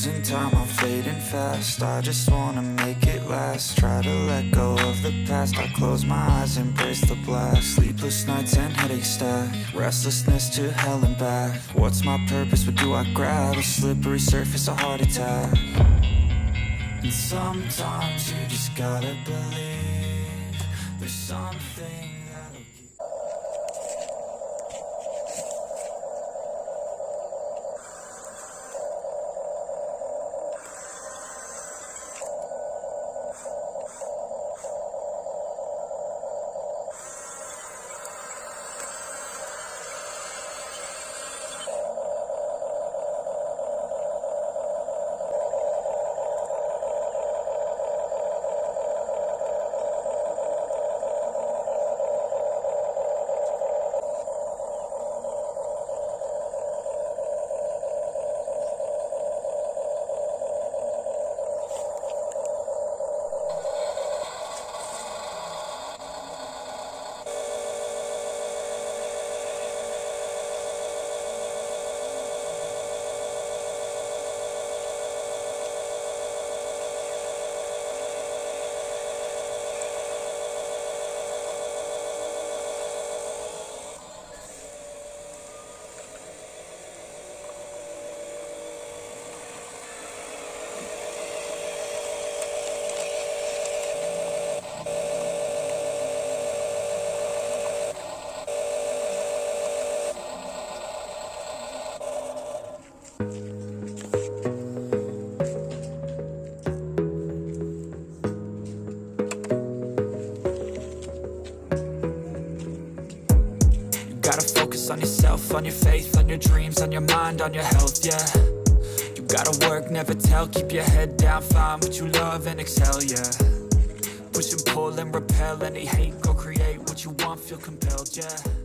losing time, I'm fading fast. I just wanna make it last. Try to let go of the past. I close my eyes, embrace the blast. Sleepless nights and headaches stack. Restlessness to hell and back. What's my purpose, what do I grab? A slippery surface, a heart attack. And sometimes you just gotta believe there's something that'll keep. Gotta focus on yourself, on your faith, on your dreams, on your mind, on your health, yeah. You gotta work, never tell, keep your head down, find what you love and excel, yeah. Push and pull and repel any hate, go create what you want, feel compelled, yeah.